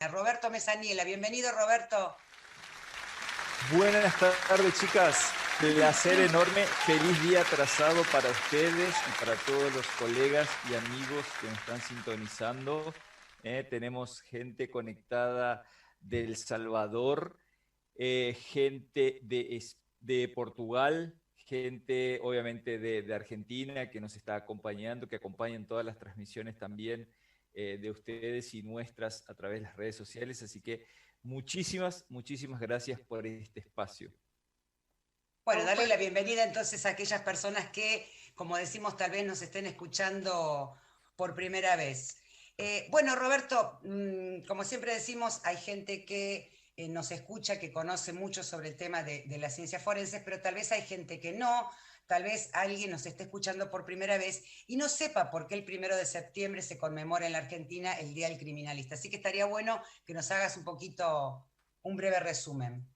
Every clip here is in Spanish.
Roberto Mesaniela. Bienvenido, Roberto. Buenas tardes, chicas. Placer enorme. Feliz día atrasado para ustedes y para todos los colegas y amigos que nos están sintonizando. Tenemos gente conectada de El Salvador, gente de Portugal, gente obviamente de Argentina que nos está acompañando, que acompañan todas las transmisiones también de ustedes y nuestras a través de las redes sociales. Así que muchísimas gracias por este espacio. Bueno, darle la bienvenida entonces a aquellas personas que, como decimos, tal vez nos estén escuchando por primera vez. Bueno, Roberto, como siempre decimos, hay gente que nos escucha, que conoce mucho sobre el tema de las ciencias forenses, pero tal vez hay gente que no, tal vez alguien nos esté escuchando por primera vez y no sepa por qué el 1 de septiembre se conmemora en la Argentina el Día del Criminalista. Así que estaría bueno que nos hagas un poquito, un breve resumen.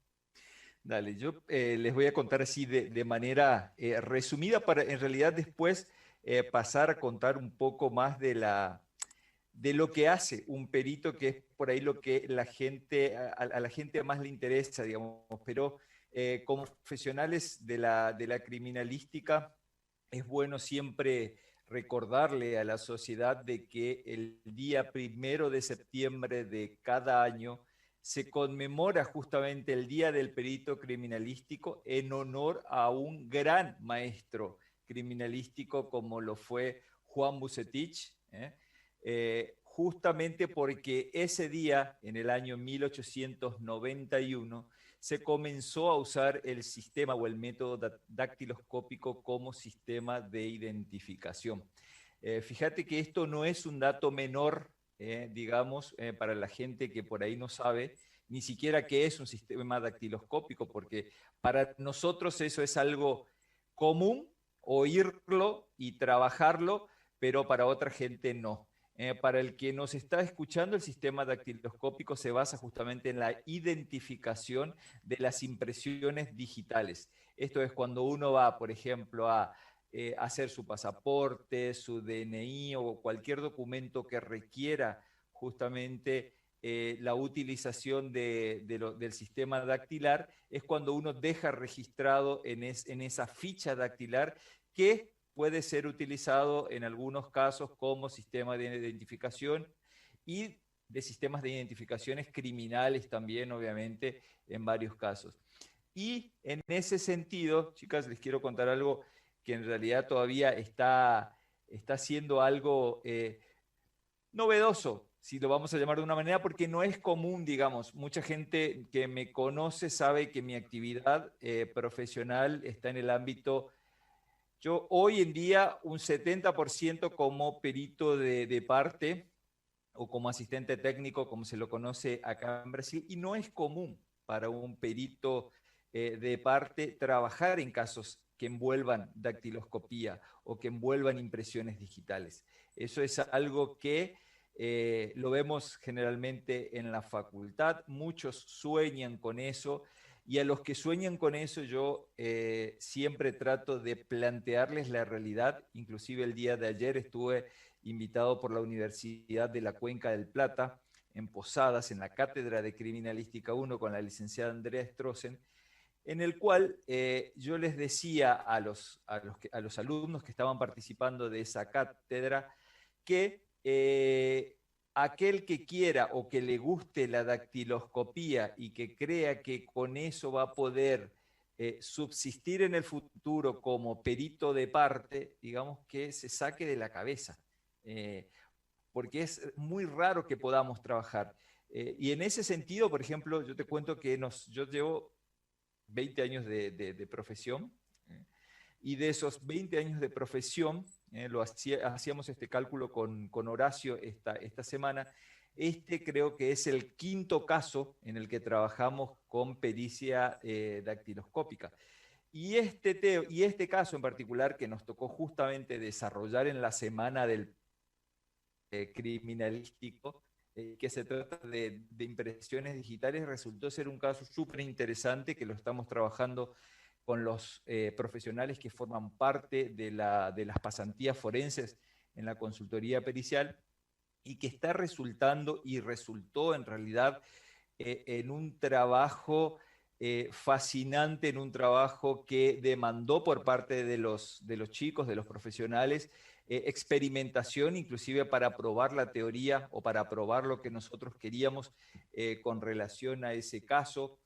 Dale, yo les voy a contar así de manera resumida para en realidad después pasar a contar un poco más de lo que hace un perito, que es por ahí lo que la gente, a la gente más le interesa, digamos, pero como profesionales de la criminalística es bueno siempre recordarle a la sociedad de que el día 1 de septiembre de cada año se conmemora justamente el Día del Perito Criminalístico en honor a un gran maestro criminalístico como lo fue Juan Bucetich, justamente porque ese día, en el año 1891, se comenzó a usar el sistema o el método dactiloscópico como sistema de identificación. Fíjate que esto no es un dato menor, digamos, para la gente que por ahí no sabe ni siquiera qué es un sistema dactiloscópico, porque para nosotros eso es algo común, oírlo y trabajarlo, pero para otra gente no. Para el que nos está escuchando, el sistema dactiloscópico se basa justamente en la identificación de las impresiones digitales. Esto es cuando uno va, por ejemplo, a hacer su pasaporte, su DNI o cualquier documento que requiera justamente la utilización del sistema dactilar, es cuando uno deja registrado en esa ficha dactilar que puede ser utilizado en algunos casos como sistema de identificación y de sistemas de identificaciones criminales también, obviamente, en varios casos. Y en ese sentido, chicas, les quiero contar algo que en realidad todavía está siendo algo novedoso, si lo vamos a llamar de una manera, porque no es común, digamos. Mucha gente que me conoce sabe que mi actividad profesional está en el ámbito. Yo hoy en día un 70% como perito de parte o como asistente técnico, como se lo conoce acá en Brasil, y no es común para un perito de parte trabajar en casos que envuelvan dactiloscopía o que envuelvan impresiones digitales. Eso es algo que lo vemos generalmente en la facultad, muchos sueñan con eso y a los que sueñan con eso yo siempre trato de plantearles la realidad. Inclusive el día de ayer estuve invitado por la Universidad de la Cuenca del Plata en Posadas, en la Cátedra de Criminalística 1 con la licenciada Andrea Strossen, en el cual yo les decía a los alumnos que estaban participando de esa cátedra que aquel que quiera o que le guste la dactiloscopía y que crea que con eso va a poder subsistir en el futuro como perito de parte, digamos que se saque de la cabeza, eh, porque es muy raro que podamos trabajar. Y en ese sentido, por ejemplo, yo te cuento que yo llevo 20 años de profesión, y de esos 20 años de profesión, hacíamos este cálculo con Horacio esta semana, este creo que es el quinto caso en el que trabajamos con pericia dactiloscópica. Y este caso en particular que nos tocó justamente desarrollar en la semana del criminalístico, que se trata de impresiones digitales, resultó ser un caso súper interesante que lo estamos trabajando con los profesionales que forman parte de las pasantías forenses en la consultoría pericial. y que está resultando y resultó en realidad en un trabajo fascinante, en un trabajo que demandó por parte de los chicos, de los profesionales, experimentación inclusive para probar la teoría o para probar lo que nosotros queríamos con relación a ese caso.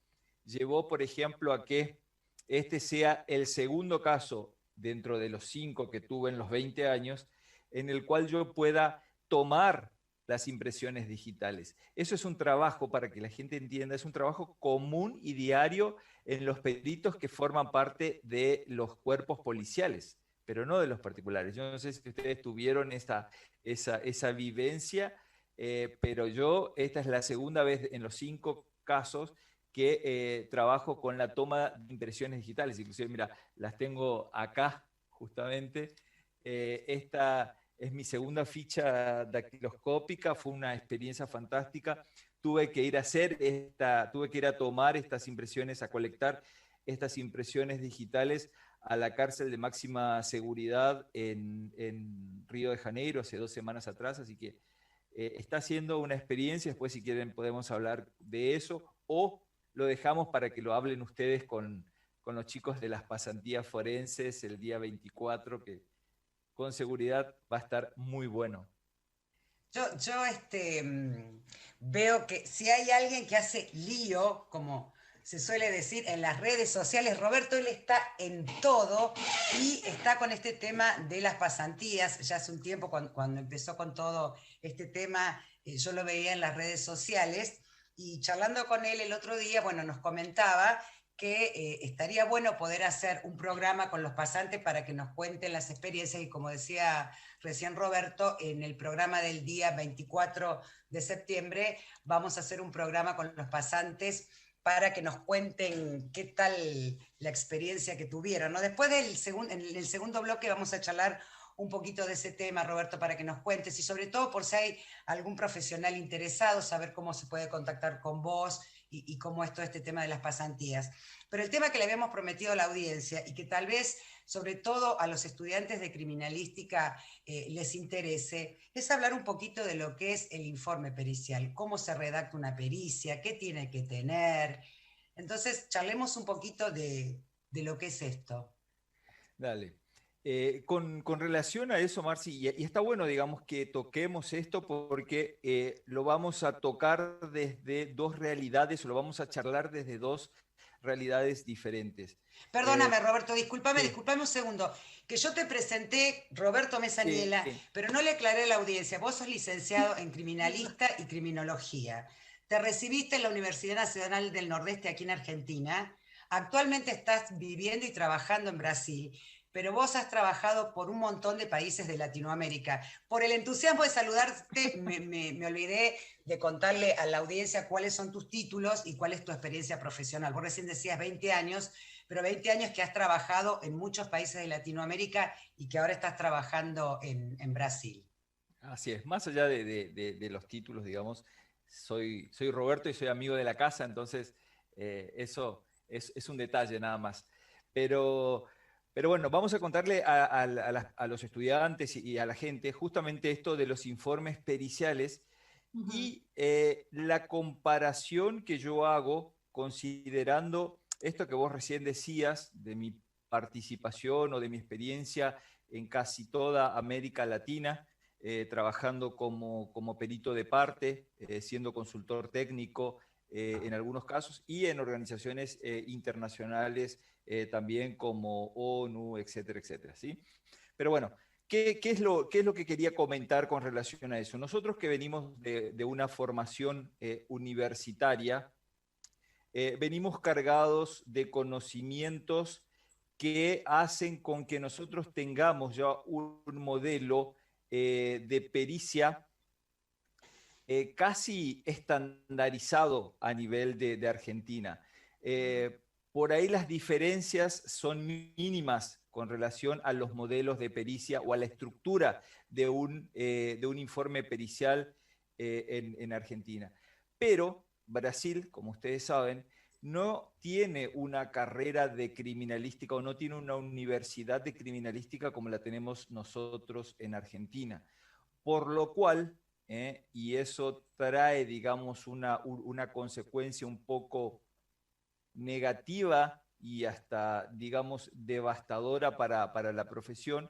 Llevó, por ejemplo, a que este sea el segundo caso dentro de los 5 que tuve en los 20 años, en el cual yo pueda tomar las impresiones digitales. Eso es un trabajo, para que la gente entienda, es un trabajo común y diario en los peritos que forman parte de los cuerpos policiales, pero no de los particulares. Yo no sé si ustedes tuvieron esa vivencia, pero yo, esta es la segunda vez en los 5 casos que trabajo con la toma de impresiones digitales. Inclusive, mira, las tengo acá justamente. Esta es mi segunda ficha dactiloscópica, fue una experiencia fantástica. Tuve que ir a tuve que ir a tomar estas impresiones, a colectar estas impresiones digitales a la cárcel de máxima seguridad en Río de Janeiro hace 2 semanas atrás, así que está siendo una experiencia. Después, si quieren, podemos hablar de eso, o lo dejamos para que lo hablen ustedes con los chicos de las pasantías forenses el día 24, que con seguridad va a estar muy bueno. Yo veo que si hay alguien que hace lío, como se suele decir en las redes sociales, Roberto, él está en todo y está con este tema de las pasantías. Ya hace un tiempo, cuando empezó con todo este tema, yo lo veía en las redes sociales y charlando con él el otro día, bueno, nos comentaba que estaría bueno poder hacer un programa con los pasantes para que nos cuenten las experiencias y, como decía recién Roberto, en el programa del día 24 de septiembre vamos a hacer un programa con los pasantes para que nos cuenten qué tal la experiencia que tuvieron, ¿no? Después en el segundo bloque vamos a charlar un poquito de ese tema, Roberto, para que nos cuentes y sobre todo por si hay algún profesional interesado, saber cómo se puede contactar con vos y cómo es todo este tema de las pasantías. Pero el tema que le habíamos prometido a la audiencia y que tal vez, sobre todo a los estudiantes de criminalística, les interese, es hablar un poquito de lo que es el informe pericial, cómo se redacta una pericia, qué tiene que tener. Entonces, charlemos un poquito de lo que es esto. Dale. Con relación a eso, Marci, y está bueno, digamos, que toquemos esto porque lo vamos a tocar desde dos realidades, o lo vamos a charlar desde dos realidades diferentes. Perdóname, Roberto, Sí, discúlpame un segundo. Que yo te presenté Roberto Mesaniela, sí, pero no le aclaré a la audiencia. Vos sos licenciado en criminalista y criminología. Te recibiste en la Universidad Nacional del Nordeste aquí en Argentina. Actualmente estás viviendo y trabajando en Brasil, pero vos has trabajado por un montón de países de Latinoamérica. Por el entusiasmo de saludarte, me olvidé de contarle a la audiencia cuáles son tus títulos y cuál es tu experiencia profesional. Vos recién decías 20 años, pero 20 años que has trabajado en muchos países de Latinoamérica y que ahora estás trabajando en Brasil. así es. Más allá de los títulos, digamos, soy Roberto y soy amigo de la casa, entonces eso es un detalle nada más. Pero, pero bueno, vamos a contarle a los estudiantes y a la gente justamente esto de los informes periciales y la comparación que yo hago considerando esto que vos recién decías de mi participación o de mi experiencia en casi toda América Latina, trabajando como perito de parte, siendo consultor técnico en algunos casos y en organizaciones internacionales también como ONU, etcétera, etcétera, ¿sí? Pero bueno, qué es lo que quería comentar con relación a eso? Nosotros que venimos de una formación universitaria, venimos cargados de conocimientos que hacen con que nosotros tengamos ya un modelo de pericia casi estandarizado a nivel de Argentina. Por ahí las diferencias son mínimas con relación a los modelos de pericia o a la estructura de un informe pericial en Argentina. Pero Brasil, como ustedes saben, no tiene una carrera de criminalística o no tiene una universidad de criminalística como la tenemos nosotros en Argentina. Por lo cual y eso trae, digamos, una consecuencia un poco negativa y hasta, digamos, devastadora para la profesión,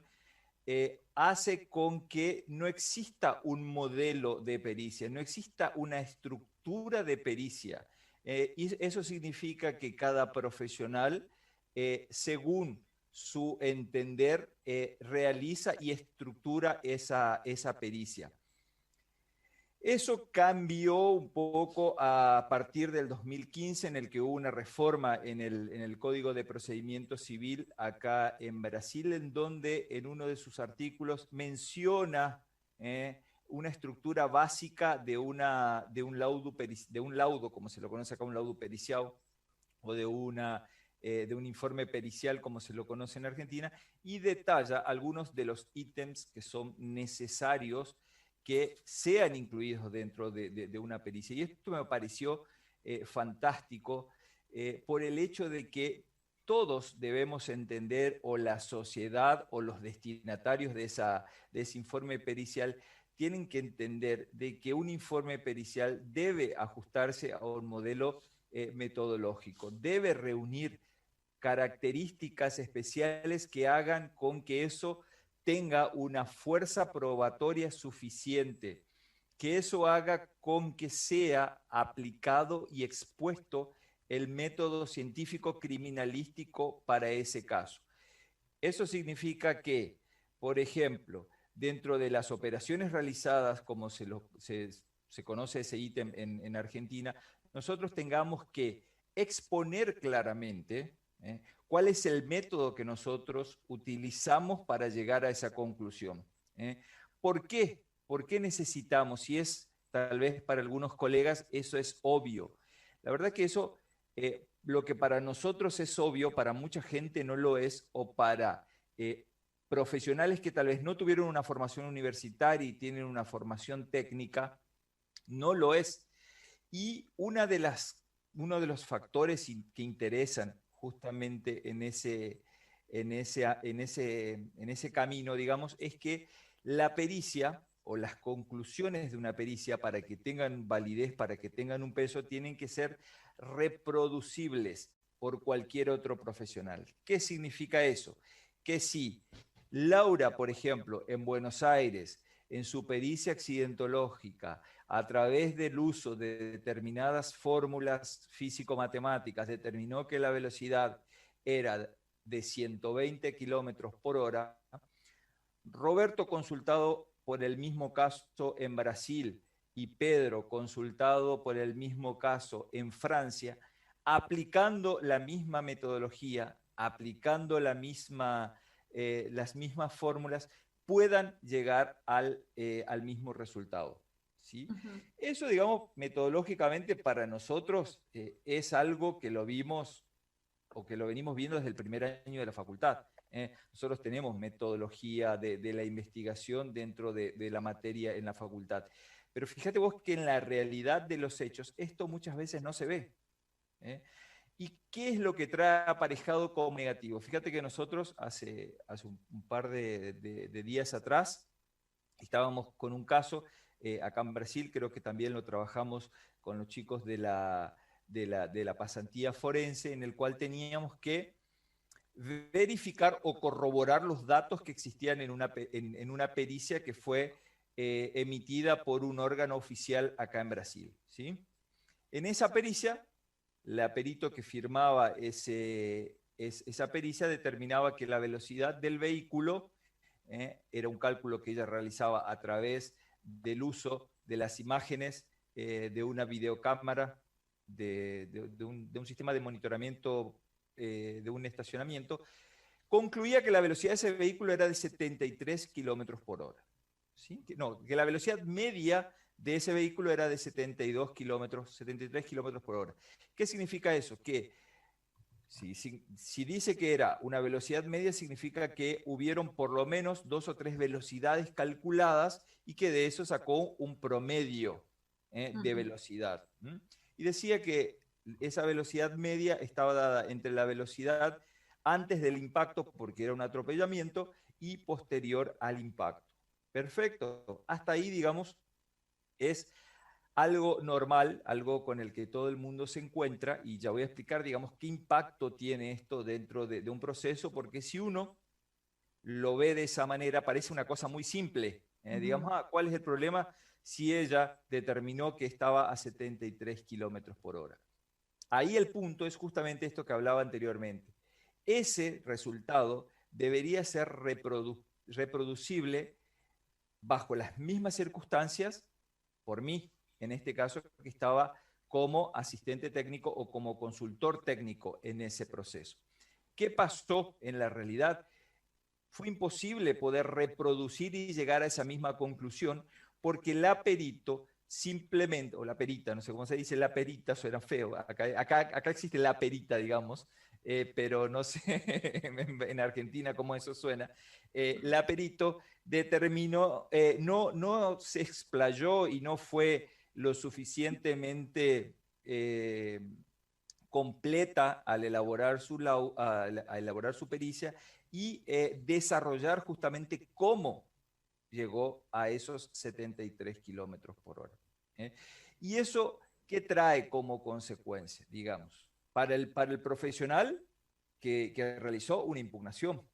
hace con que no exista un modelo de pericia, no exista una estructura de pericia. Y eso significa que cada profesional, según su entender, realiza y estructura esa pericia. Eso cambió un poco a partir del 2015, en el que hubo una reforma en el Código de Procedimiento Civil acá en Brasil, en donde en uno de sus artículos menciona una estructura básica de un laudo, como se lo conoce acá, un laudo pericial, o de un informe pericial, como se lo conoce en Argentina, y detalla algunos de los ítems que son necesarios que sean incluidos dentro de una pericia. Y esto me pareció fantástico por el hecho de que todos debemos entender, o la sociedad o los destinatarios de ese informe pericial, tienen que entender de que un informe pericial debe ajustarse a un modelo metodológico, debe reunir características especiales que hagan con que eso tenga una fuerza probatoria suficiente, que eso haga con que sea aplicado y expuesto el método científico criminalístico para ese caso. Eso significa que, por ejemplo, dentro de las operaciones realizadas, como se conoce ese ítem en Argentina, nosotros tengamos que exponer claramente cuál es el método que nosotros utilizamos para llegar a esa conclusión. ¿Por qué? ¿Por qué necesitamos? Si es, tal vez para algunos colegas, eso es obvio. La verdad que eso, lo que para nosotros es obvio, para mucha gente no lo es, o para profesionales que tal vez no tuvieron una formación universitaria y tienen una formación técnica, no lo es. Y uno de los factores que interesan justamente en ese camino, digamos, es que la pericia o las conclusiones de una pericia, para que tengan validez, para que tengan un peso, tienen que ser reproducibles por cualquier otro profesional. ¿Qué significa eso? Que si Laura, por ejemplo, en Buenos Aires, en su pericia accidentológica, a través del uso de determinadas fórmulas físico-matemáticas, determinó que la velocidad era de 120 kilómetros por hora, Roberto, consultado por el mismo caso en Brasil, y Pedro, consultado por el mismo caso en Francia, aplicando la misma metodología, aplicando las mismas fórmulas, puedan llegar al mismo resultado. ¿Sí? Ujú. Eso, digamos, metodológicamente para nosotros es algo que lo vimos o que lo venimos viendo desde el primer año de la facultad. Nosotros tenemos metodología de la investigación dentro de la materia en la facultad. Pero fíjate vos que en la realidad de los hechos esto muchas veces no se ve. ¿eh? ¿Y qué es lo que trae aparejado como negativo? Fíjate que nosotros hace un par de días atrás estábamos con un caso acá en Brasil, creo que también lo trabajamos con los chicos de la pasantía forense, en el cual teníamos que verificar o corroborar los datos que existían en una pericia que fue emitida por un órgano oficial acá en Brasil. ¿Sí? En esa pericia, la perito que firmaba esa pericia determinaba que la velocidad del vehículo era un cálculo que ella realizaba a través del uso de las imágenes de una videocámara de un sistema de monitoramiento de un estacionamiento, concluía que la velocidad de ese vehículo era de 73 kilómetros por hora. ¿Sí? No, que la velocidad media de ese vehículo era de 73 kilómetros por hora. ¿Qué significa eso? Que si dice que era una velocidad media, significa que hubieron por lo menos 2 o 3 velocidades calculadas y que de eso sacó un promedio de Ujú. velocidad. Y decía que esa velocidad media estaba dada entre la velocidad antes del impacto, porque era un atropellamiento, y posterior al impacto. Perfecto. Hasta ahí, digamos, Es algo normal, algo con el que todo el mundo se encuentra, y ya voy a explicar, digamos, qué impacto tiene esto dentro de un proceso, porque si uno lo ve de esa manera, parece una cosa muy simple. Digamos, ¿cuál es el problema? Si ella determinó que estaba a 73 kilómetros por hora. Ahí el punto es justamente esto que hablaba anteriormente. Ese resultado debería ser reproducible bajo las mismas circunstancias por mí, en este caso que estaba como asistente técnico o como consultor técnico en ese proceso. ¿Qué pasó en la realidad? Fue imposible poder reproducir y llegar a esa misma conclusión porque la perito simplemente, o la perita, no sé cómo se dice, la perita suena feo, acá existe la perita, digamos, pero no sé en Argentina cómo eso suena. La perito determinó, no se explayó y no fue lo suficientemente completa al elaborar a elaborar su pericia y desarrollar justamente cómo llegó a esos 73 kilómetros por hora. ¿Eh? ¿Y eso qué trae como consecuencia, digamos? Para el profesional que realizó una impugnación.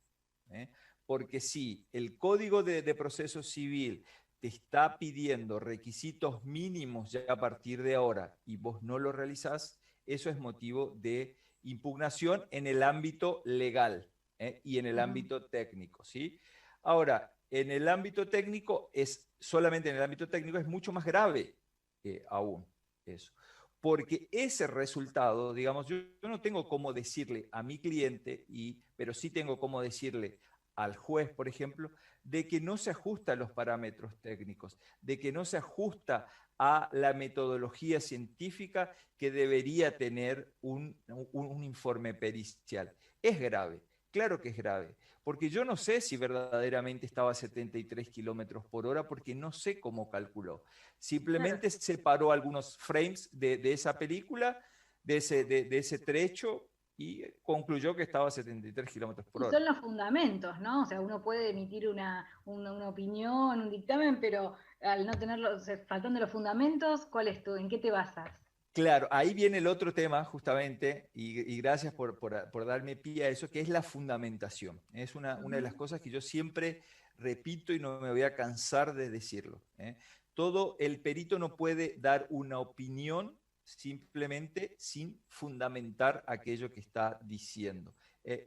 ¿Eh? Porque si el Código de Proceso Civil te está pidiendo requisitos mínimos ya a partir de ahora y vos no lo realizás, eso es motivo de impugnación en el ámbito legal, y en el ámbito técnico, ¿sí? Ahora, en el ámbito técnico solamente en el ámbito técnico es mucho más grave aún eso. Porque ese resultado, digamos, yo no tengo cómo decirle a mi cliente, pero sí tengo cómo decirle al juez, por ejemplo, de que no se ajusta a los parámetros técnicos, de que no se ajusta a la metodología científica que debería tener un informe pericial. Es grave, claro que es grave, porque yo no sé si verdaderamente estaba a 73 kilómetros por hora, porque no sé cómo calculó. Claro. Simplemente separó algunos frames de esa película, de ese trecho, y concluyó que estaba a 73 kilómetros por Y hora. son los fundamentos, ¿no? O sea, uno puede emitir una opinión, un dictamen, pero al no tenerlo, o sea, faltando los fundamentos, ¿cuál es tu, en qué te basas? Claro, ahí viene el otro tema justamente, y gracias por darme pie a eso, que es la fundamentación. Es una de las cosas que yo siempre repito y no me voy a cansar de decirlo. Todo el perito no puede dar una opinión simplemente sin fundamentar aquello que está diciendo.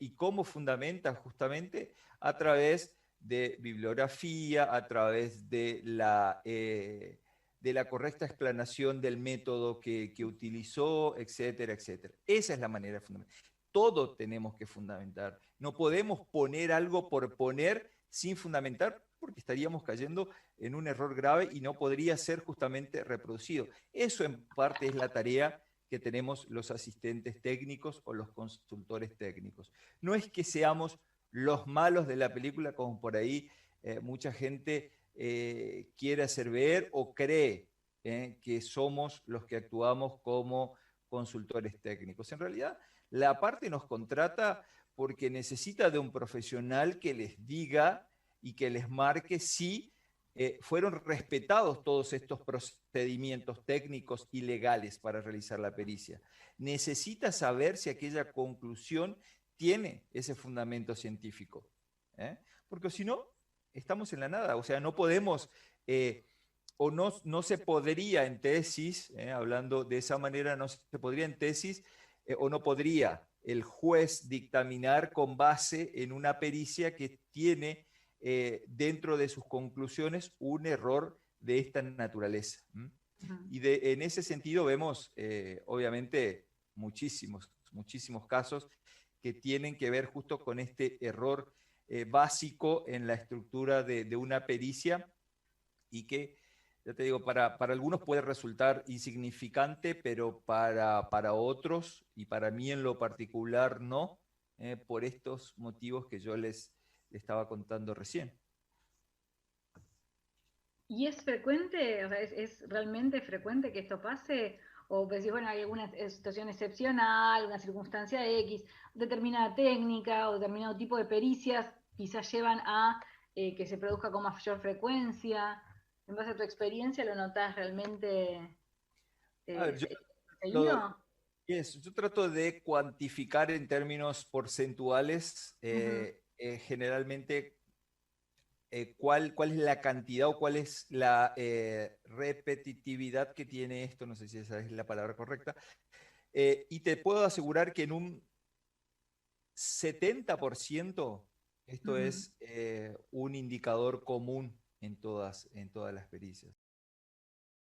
¿Y cómo fundamenta? Justamente a través de bibliografía, a través de la correcta explanación del método que utilizó, etcétera, etcétera. Esa es la manera fundamental. Todo tenemos que fundamentar. No podemos poner algo por poner sin fundamentar, porque estaríamos cayendo en un error grave y no podría ser justamente reproducido. Eso en parte es la tarea que tenemos los asistentes técnicos o los consultores técnicos. No es que seamos los malos de la película, como por ahí mucha gente quiere hacer ver o cree que somos los que actuamos como consultores técnicos. En realidad, la parte nos contrata porque necesita de un profesional que les diga y que les marque si fueron respetados todos estos procedimientos técnicos y legales para realizar la pericia. Necesita saber si aquella conclusión tiene ese fundamento científico. Porque si no, estamos en la nada. O sea, no podemos, o no se podría en tesis, hablando de esa manera, no se podría en tesis, o no podría el juez dictaminar con base en una pericia que tiene dentro de sus conclusiones un error de esta naturaleza. Y en ese sentido vemos, obviamente, muchísimos casos que tienen que ver justo con este error básico en la estructura de una pericia y que, ya te digo, para algunos puede resultar insignificante, pero para otros, y para mí en lo particular no, por estos motivos que yo les estaba contando recién. ¿Y es frecuente, o sea, es realmente frecuente que esto pase? O decís, bueno, hay alguna situación excepcional, una circunstancia X, determinada técnica o determinado tipo de pericias quizás llevan a que se produzca con mayor frecuencia. en base a tu experiencia, lo notás realmente A ver, lo- seguido? yo trato de cuantificar en términos porcentuales, Ujú, generalmente cuál es la cantidad o cuál es la repetitividad que tiene esto, no sé si esa es la palabra correcta, y te puedo asegurar que en un 70% esto ujú. es un indicador común en todas las pericias.